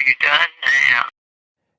you done now?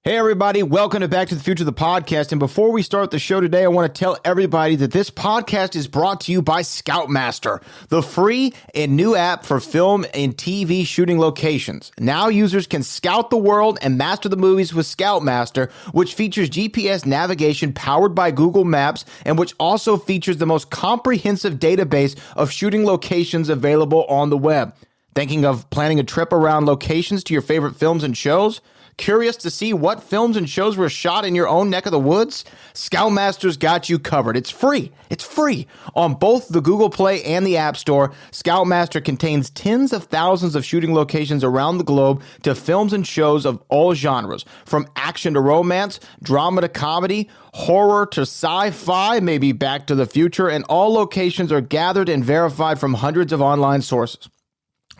Hey everybody, welcome to Back to the Future, the podcast. And before we start the show today, I want to tell everybody that this podcast is brought to you by Scoutmaster, the free and new app for film and TV shooting locations. Now users can scout the world and master the movies with Scoutmaster, which features GPS navigation powered by Google Maps and which also features the most comprehensive database of shooting locations available on the web. Thinking of planning a trip around locations to your favorite films and shows? Curious to see what films and shows were shot in your own neck of the woods? Scoutmaster's got you covered. It's free. It's free. On both the Google Play and the App Store, Scoutmaster contains tens of thousands of shooting locations around the globe to films and shows of all genres, from action to romance, drama to comedy, horror to sci-fi, maybe Back to the Future, and all locations are gathered and verified from hundreds of online sources.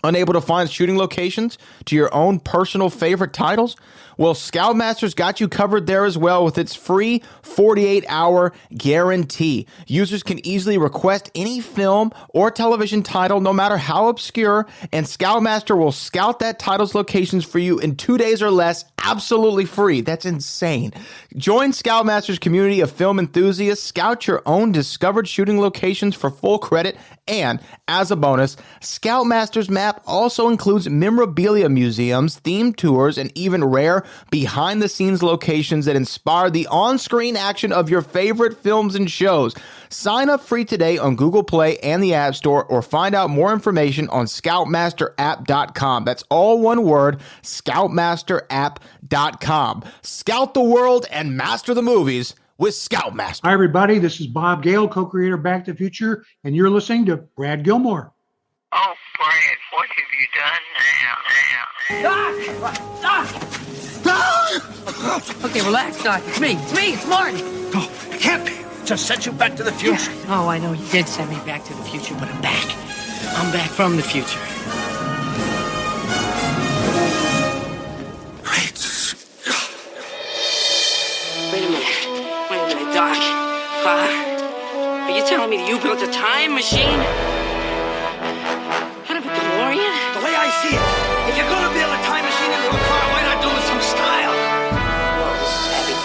Unable to find shooting locations to your own personal favorite titles? Well, Scoutmaster's got you covered there as well with its free 48-hour guarantee. Users can easily request any film or television title, no matter how obscure, and Scoutmaster will scout that title's locations for you in 2 days or less, absolutely free. That's insane. Join Scoutmaster's community of film enthusiasts. Scout your own discovered shooting locations for full credit, and as a bonus, Scoutmaster's map also includes memorabilia museums, themed tours, and even rare behind-the-scenes locations that inspire the on-screen action of your favorite films and shows. Sign up free today on Google Play and the App Store, or find out more information on ScoutmasterApp.com. That's all one word, ScoutmasterApp.com. Scout the world and master the movies with Scoutmaster. Hi, everybody. This is Bob Gale, co-creator of Back to the Future, and you're listening to Brad Gilmore. Oh, Brad, what have you done now? Doc! Okay, relax, Doc. It's me. It's Martin. Oh, it can't be. Just sent you back to the future. Oh, I know you did send me back to the future, but I'm back. I'm back from the future. Great Scott. Wait a minute, Doc. Are you telling me that you built a time machine? Out of a DeLorean? The way I see it, if you're gonna build a time machine into a car, why not do it with some style? Whoa, this is heavy.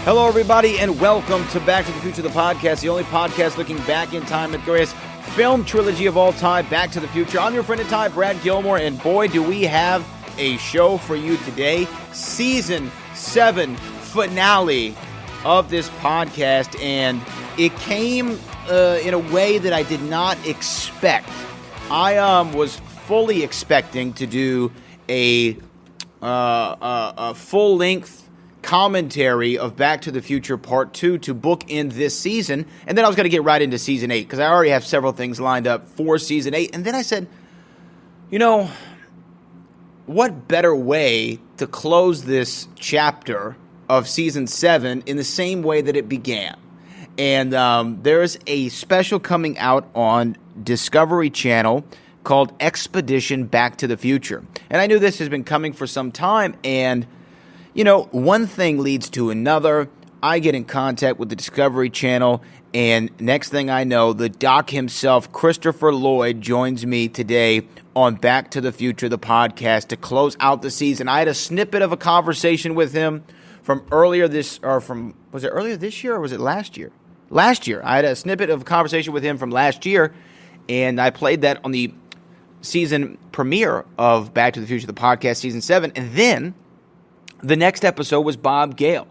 Hello, everybody, and welcome to Back to the Future, the podcast, the only podcast looking back in time at the greatest film trilogy of all time, Back to the Future. I'm your friend in time, Brad Gilmore, and boy, do we have a show for you today. Season 7 finale of this podcast, and it came in a way that I did not expect. I was fully expecting to do a full-length commentary of Back to the Future Part 2 to bookend this season, and then I was going to get right into Season 8, because I already have several things lined up for Season 8, and then I said, you know, what better way to close this chapter of Season 7 in the same way that it began? And there's a special coming out on Discovery Channel called Expedition Back to the Future. And I knew this has been coming for some time, and, you know, one thing leads to another. I get in contact with the Discovery Channel, and next thing I know, the doc himself, Christopher Lloyd, joins me today on Back to the Future, the podcast, to close out the season. I had a snippet of a conversation with him from earlier this, or from, was it earlier this year or was it last year? Last year. I had a snippet of a conversation with him from last year, and I played that on the season premiere of Back to the Future, the podcast, Season 7, and then the next episode was Bob Gale.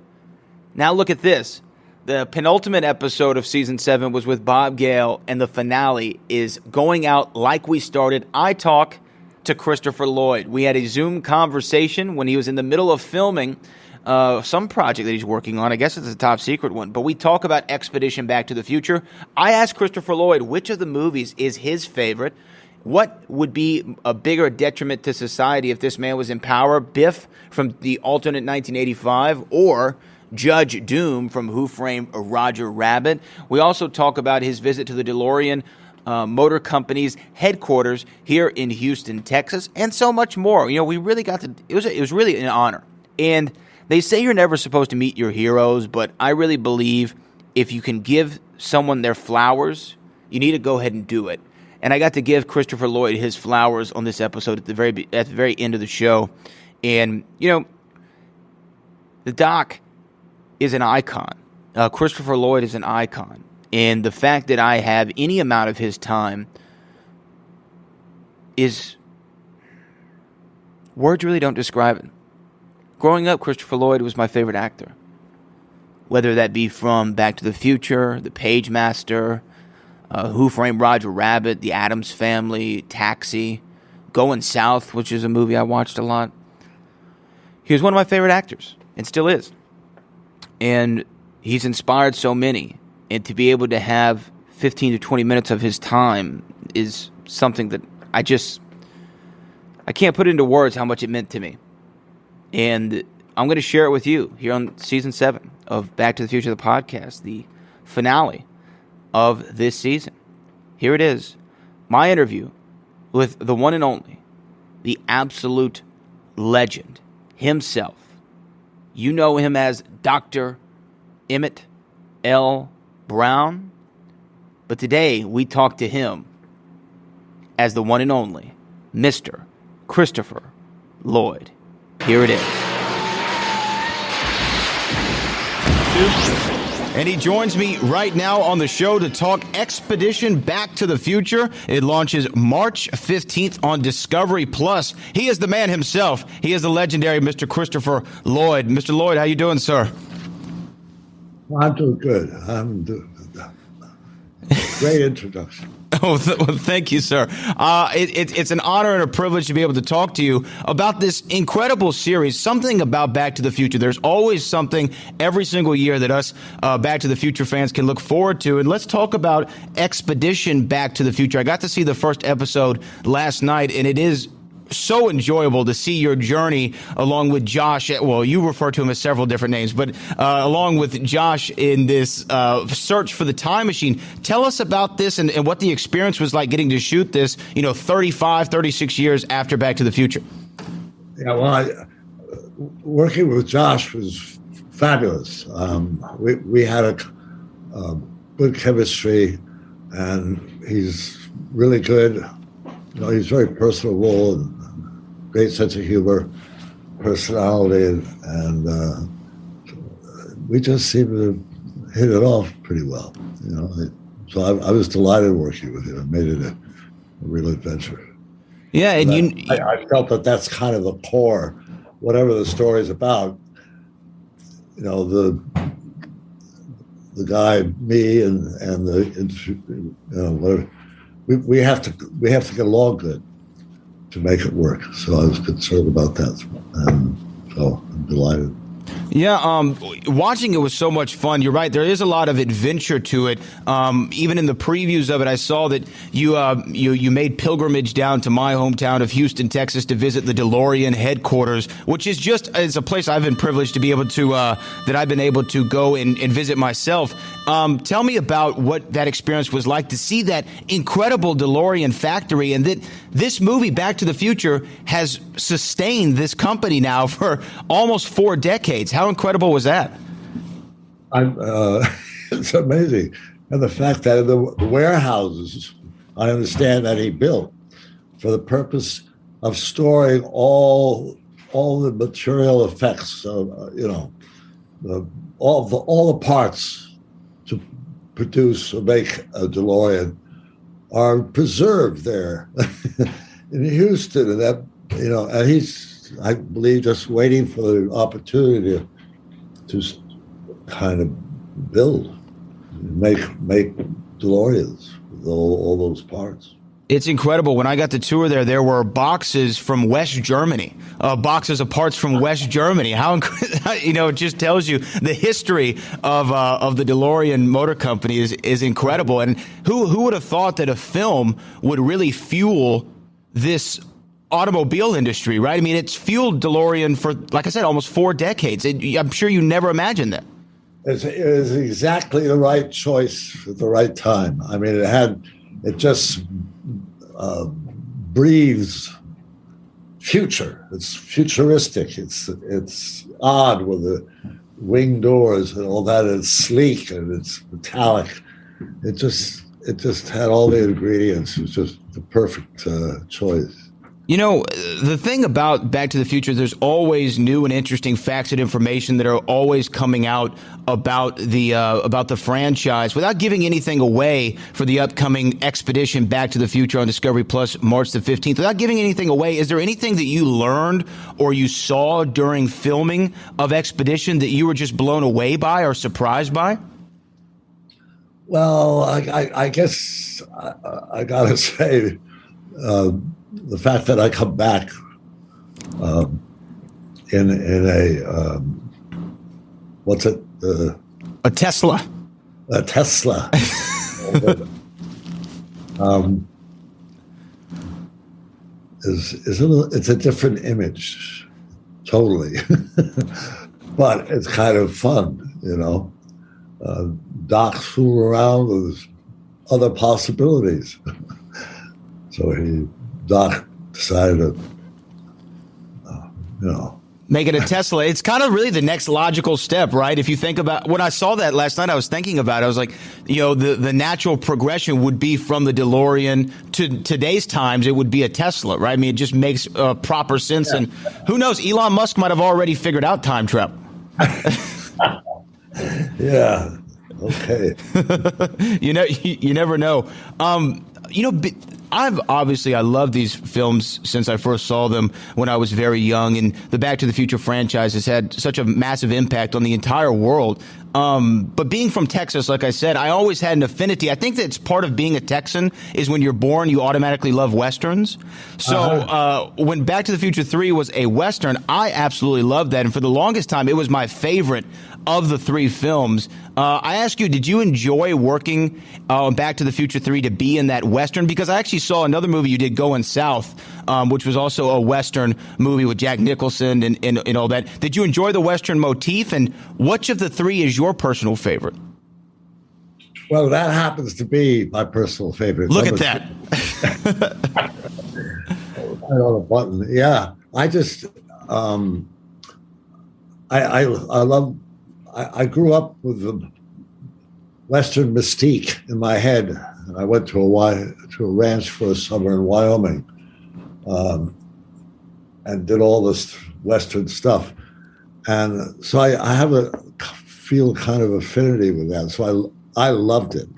Now look at this. The penultimate episode of Season 7 was with Bob Gale, and the finale is going out like we started. I talk to Christopher Lloyd. We had a Zoom conversation when he was in the middle of filming some project that he's working on. I guess it's a top secret one. But we talk about Expedition Back to the Future. I asked Christopher Lloyd which of the movies is his favorite. What would be a bigger detriment to society if this man was in power? Biff from the alternate 1985 or Judge Doom from Who Framed Roger Rabbit? We also talk about his visit to the DeLorean Motor Company's headquarters here in Houston, Texas, and so much more. You know, we really got to, it was really an honor. And they say you're never supposed to meet your heroes, but I really believe if you can give someone their flowers, you need to go ahead and do it. And I got to give Christopher Lloyd his flowers on this episode at the very end of the show. And, the Doc is an icon. Christopher Lloyd is an icon. And the fact that I have any amount of his time is... words really don't describe it. Growing up, Christopher Lloyd was my favorite actor. Whether that be from Back to the Future, The Page Master, Who Framed Roger Rabbit, The Addams Family, Taxi, Going South, which is a movie I watched a lot. He was one of my favorite actors, and still is. And he's inspired so many. And to be able to have 15 to 20 minutes of his time is something that I can't put into words how much it meant to me. And I'm going to share it with you here on Season 7 of Back to the Future, the podcast, the finale of this season. Here it is, my interview with the one and only, the absolute legend himself. You know him as Dr. Emmett L. Brown, but today we talk to him as the one and only Mr. Christopher Lloyd. Here it is. And he joins me right now on the show to talk Expedition Back to the Future. It launches March 15th on Discovery Plus. He is the man himself. He is the legendary Mr. Christopher Lloyd. Mr. Lloyd, how you doing, sir? Well, I'm doing good. Great introduction. Well, thank you, sir. It's an honor and a privilege to be able to talk to you about this incredible series, something about Back to the Future. There's always something every single year that us Back to the Future fans can look forward to. And let's talk about Expedition Back to the Future. I got to see the first episode last night, and it is so enjoyable to see your journey along with Josh. Well, you refer to him as several different names, but along with Josh in this search for the time machine. Tell us about this and what the experience was like getting to shoot this, 35, 36 years after Back to the Future. Yeah, well, working with Josh was fabulous. We had a good chemistry, and he's really good. He's very personable and great sense of humor, personality, and we just seemed to hit it off pretty well. So I was delighted working with him. It made it a real adventure. Yeah, and I felt that that's kind of the core, whatever the story's about. The guy, me, and whatever. We have to get along good to make it work. So I was concerned about that, and so I'm delighted. Yeah, watching it was so much fun. You're right. There is a lot of adventure to it. Even in the previews of it, I saw that you made pilgrimage down to my hometown of Houston, Texas, to visit the DeLorean headquarters, which is it's a place I've been privileged to be able to that I've been able to go and visit myself. Tell me about what that experience was like to see that incredible DeLorean factory, and that this movie, Back to the Future, has sustained this company now for almost 4 decades. How incredible was that? It's amazing. And the fact that in the warehouses, I understand that he built for the purpose of storing all the material effects, all the parts to produce or make a DeLorean are preserved there in Houston, and that and he's, I believe, just waiting for the opportunity to kind of build, make DeLoreans with all those parts. It's incredible. When I got to tour there were boxes from West Germany, boxes of parts from West Germany. How it just tells you the history of the DeLorean Motor Company is incredible. And who would have thought that a film would really fuel this automobile industry, right? I mean, it's fueled DeLorean for, like I said, almost 4 decades. I'm sure you never imagined that. It was exactly the right choice at the right time. I mean, it just breathes future. It's futuristic. It's odd with the wing doors and all that. It's sleek and it's metallic. It just it just had all the ingredients. It was just the perfect choice. You know, the thing about Back to the Future, there's always new and interesting facts and information that are always coming out about the franchise. Without giving anything away for the upcoming expedition Back to the Future on Discovery Plus, March the 15th, without giving anything away, is there anything that you learned or you saw during filming of Expedition that you were just blown away by or surprised by? Well, I guess I gotta say, the fact that I come back in a what's it? A Tesla. A Tesla. It's a different image, totally, but it's kind of fun, you know. Doc's fooling around with other possibilities, so Doc decided to, make it a Tesla. It's kind of really the next logical step, right? If you think about, when I saw that last night, I was thinking about it. I was like, the natural progression would be from the DeLorean to today's times. It would be a Tesla, right? I mean, it just makes proper sense. Yeah. And who knows? Elon Musk might have already figured out time travel. Yeah. Okay. You never know. I love these films since I first saw them when I was very young, and the Back to the Future franchise has had such a massive impact on the entire world. But being from Texas, like I said, I always had an affinity. I think that's part of being a Texan is when you're born, you automatically love Westerns. So when Back to the Future 3 was a Western, I absolutely loved that. And for the longest time, it was my favorite of the three films. I ask you, did you enjoy working on Back to the Future 3 to be in that Western? Because I actually saw another movie you did, Going South, which was also a Western movie with Jack Nicholson and all that. Did you enjoy the Western motif? And which of the three is your personal favorite? Well, that happens to be my personal favorite. Look at that. I on a button. Yeah. I just, I love, I grew up with the Western mystique in my head. And I went to a ranch for a summer in Wyoming, and did all this Western stuff. And so I have feel kind of affinity with that. So I loved it.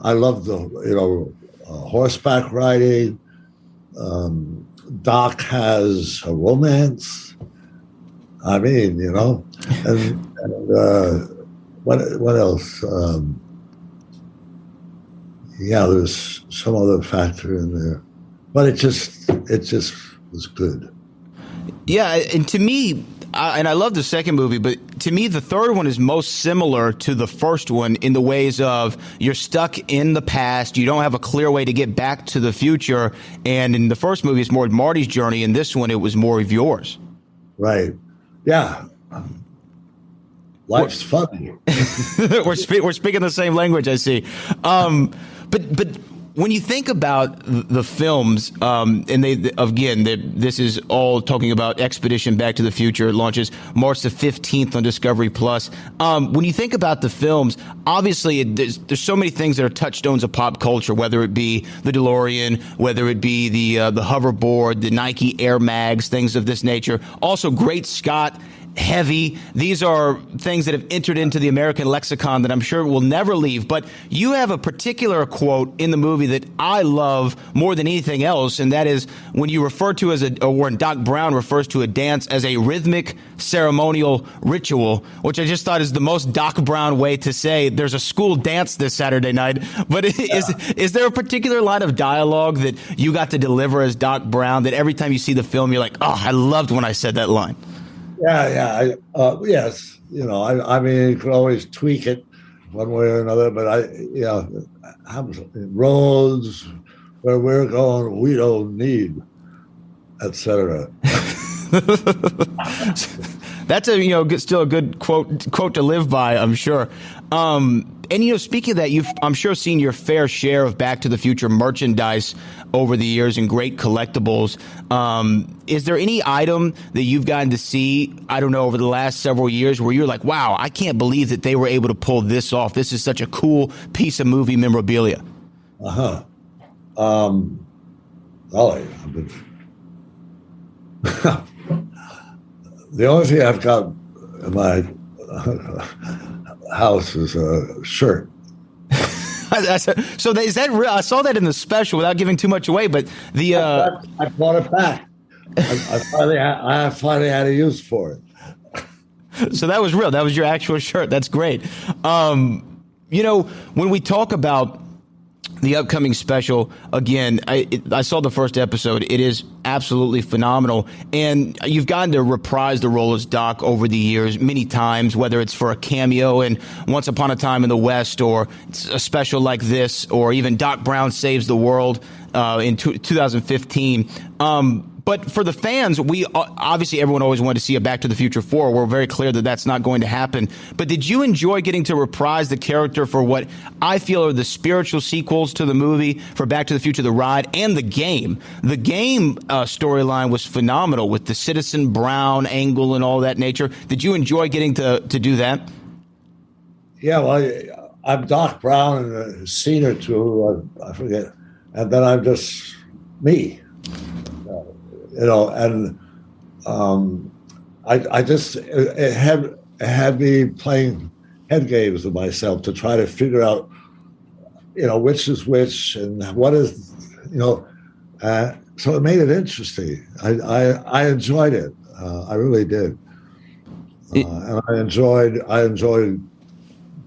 I loved the, horseback riding. Doc has a romance. I mean, and what else? There's some other factor in there, but it just was good. Yeah, and to me, and I love the second movie, but to me, the third one is most similar to the first one in the ways of you're stuck in the past. You don't have a clear way to get back to the future. And in the first movie, it's more Marty's journey. In this one, it was more of yours. Right. Yeah. Life's funny. We're speaking the same language, I see. But when you think about the films, and this is all talking about Expedition Back to the Future. It launches March the 15th on Discovery Plus. When you think about the films, obviously there's so many things that are touchstones of pop culture, whether it be the DeLorean, whether it be the hoverboard, the Nike Air Mags, things of this nature. Also, Great Scott. Heavy. These are things that have entered into the American lexicon that I'm sure will never leave. But you have a particular quote in the movie that I love more than anything else, and that is when you refer to when Doc Brown refers to a dance as a rhythmic ceremonial ritual, which I just thought is the most Doc Brown way to say there's a school dance this Saturday night. But is there a particular line of dialogue that you got to deliver as Doc Brown that every time you see the film you're like, oh, I loved when I said that line? Yeah. Yes. I mean, you can always tweak it one way or another, but roads where we're going, we don't need, etc. That's still a good quote to live by, I'm sure. And, speaking of that, you've, I'm sure, seen your fair share of Back to the Future merchandise over the years and great collectibles. Is there any item that you've gotten to see, I don't know, over the last several years where you're like, wow, I can't believe that they were able to pull this off. This is such a cool piece of movie memorabilia. Golly, I've been... The only thing I've got in my house is a shirt. So is that real? I saw that in the special without giving too much away, but the I brought it back. I finally had a use for it. So that was real. That was your actual shirt. That's great. When we talk about the upcoming special, again, I saw the first episode. It is absolutely phenomenal. And you've gotten to reprise the role as Doc over the years many times, whether it's for a cameo in Once Upon a Time in the West, or a special like this, or even Doc Brown Saves the World in 2015. But for the fans, we obviously everyone always wanted to see a Back to the Future 4. We're very clear that that's not going to happen. But did you enjoy getting to reprise the character for what I feel are the spiritual sequels to the movie, for Back to the Future, the ride, and the game? The game storyline was phenomenal with the Citizen Brown angle and all that nature. Did you enjoy getting to do that? Yeah, well, I'm Doc Brown in a scene or two, I forget. And then I'm just me. And I just it had me playing head games with myself to try to figure out, which is which and what is, so it made it interesting. I enjoyed it. I really did. And I enjoyed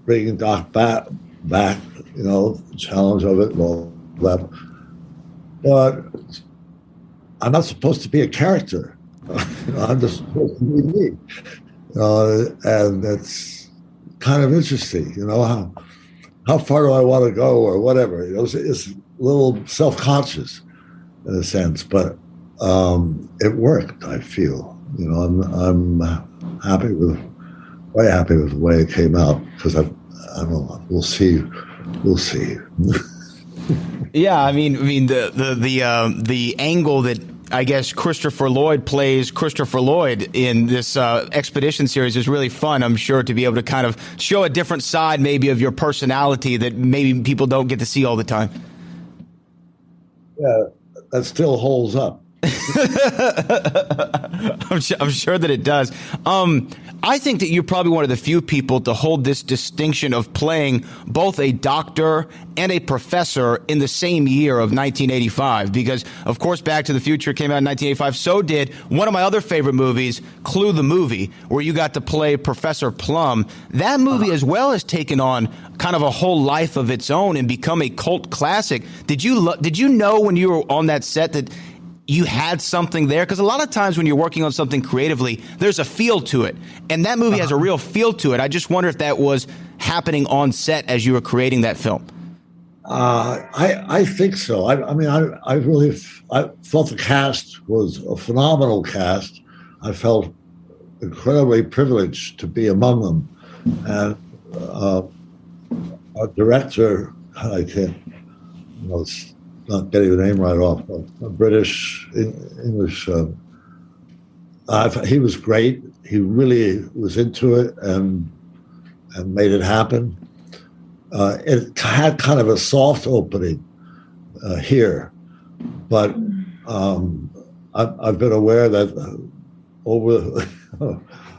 bringing Doc back, the challenge of it and all that. But I'm not supposed to be a character. I'm just supposed to be me. And it's kind of interesting, how far do I want to go or whatever. It's a little self-conscious in a sense, but it worked, I feel. I'm very happy with the way it came out, because I don't know, we'll see. Yeah, I mean the angle that I guess Christopher Lloyd plays Christopher Lloyd in this Expedition series is really fun, I'm sure, to be able to kind of show a different side maybe of your personality that maybe people don't get to see all the time. Yeah, that still holds up. I'm sure that it does. I think that you're probably one of the few people to hold this distinction of playing both a doctor and a professor in the same year of 1985, because, of course, Back to the Future came out in 1985. So did one of my other favorite movies, Clue the Movie, where you got to play Professor Plum. That movie as well has taken on kind of a whole life of its own and become a cult classic. Did you know when you were on that set that you had something there? Because a lot of times when you're working on something creatively, there's a feel to it. And that movie has a real feel to it. I just wonder if that was happening on set as you were creating that film. I think so. I thought the cast was a phenomenal cast. I felt incredibly privileged to be among them. And our director, I can't, not getting the name right off, a British English. He was great. He really was into it and made it happen. It had kind of a soft opening here, but I've been aware that over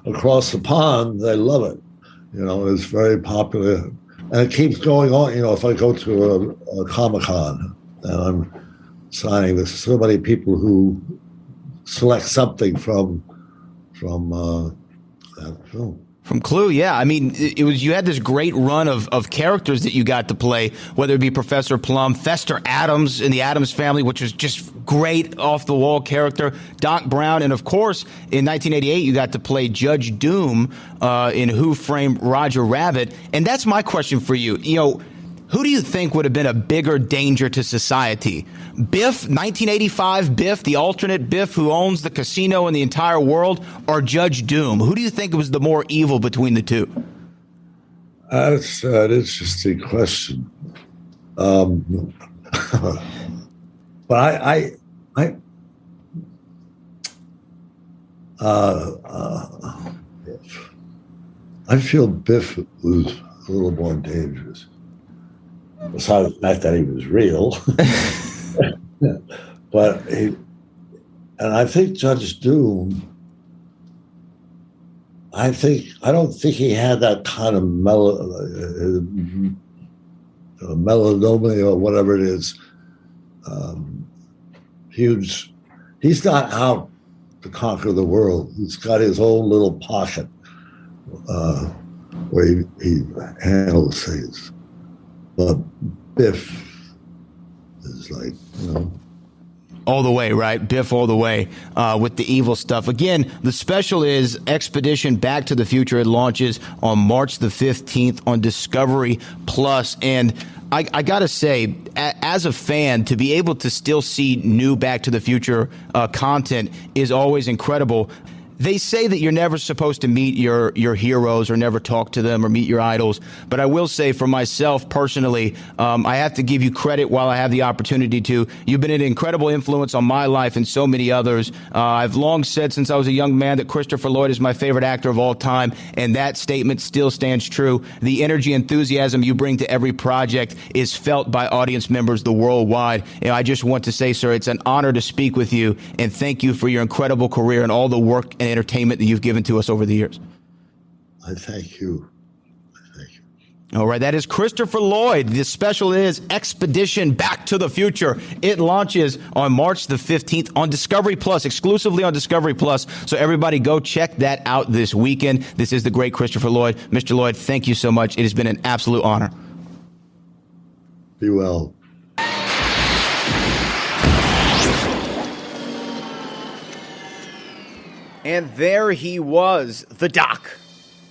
across the pond they love it. It's very popular, and it keeps going on. If I go to a Comic-Con, and I'm signing with so many people who select something from that film. From Clue, yeah. I mean, you had this great run of characters that you got to play, whether it be Professor Plum, Fester Addams in the Addams Family, which was just great off-the-wall character, Doc Brown, and of course, in 1988, you got to play Judge Doom in Who Framed Roger Rabbit. And that's my question for you. Who do you think would have been a bigger danger to society? Biff, 1985 Biff, the alternate Biff who owns the casino in the entire world, or Judge Doom? Who do you think was the more evil between the two? That's an interesting question. But I feel Biff was a little more dangerous. Besides the fact that he was real, but I think Judge Doom. I don't think he had that kind of melanoma or whatever it is. Huge. He's not out to conquer the world. He's got his own little pocket where he handles things. But Biff is like, all the way, right? Biff all the way with the evil stuff. Again, the special is Expedition Back to the Future. It launches on March the 15th on Discovery Plus. And I got to say, as a fan, to be able to still see new Back to the Future content is always incredible. They say that you're never supposed to meet your heroes or never talk to them or meet your idols. But I will say for myself personally, I have to give you credit while I have the opportunity to. You've been an incredible influence on my life and so many others. I've long said since I was a young man that Christopher Lloyd is my favorite actor of all time. And that statement still stands true. The energy, enthusiasm you bring to every project is felt by audience members the worldwide. And I just want to say, sir, it's an honor to speak with you. And thank you for your incredible career and all the work and entertainment that you've given to us over the years. I thank you. All right, that is Christopher Lloyd. The special is Expedition Back to the Future. It launches on March the 15th on Discovery Plus, exclusively on Discovery Plus. So everybody go check that out this weekend. This is the great Christopher Lloyd. Mr. Lloyd, thank you so much. It has been an absolute honor. Be well. And there he was, the Doc,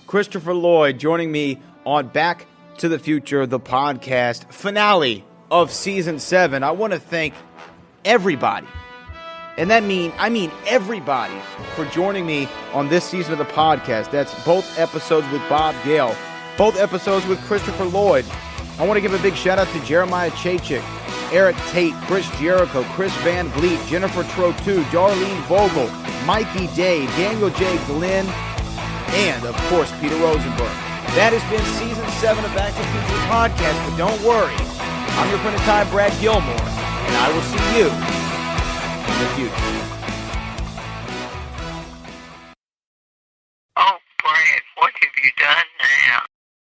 Christopher Lloyd, joining me on Back to the Future, the podcast finale of Season 7. I want to thank everybody, and I mean everybody, for joining me on this season of the podcast. That's both episodes with Bob Gale, both episodes with Christopher Lloyd. I want to give a big shout out to Jeremiah Chachik, Eric Tate, Chris Jericho, Chris Van Vliet, Jennifer Trotu, Darlene Vogel, Mikey Day, Daniel J. Glenn, and, of course, Peter Rosenberg. That has been Season 7 of Back to the Future Podcast, but don't worry. I'm your friend in time, Brad Gilmore, and I will see you in the future.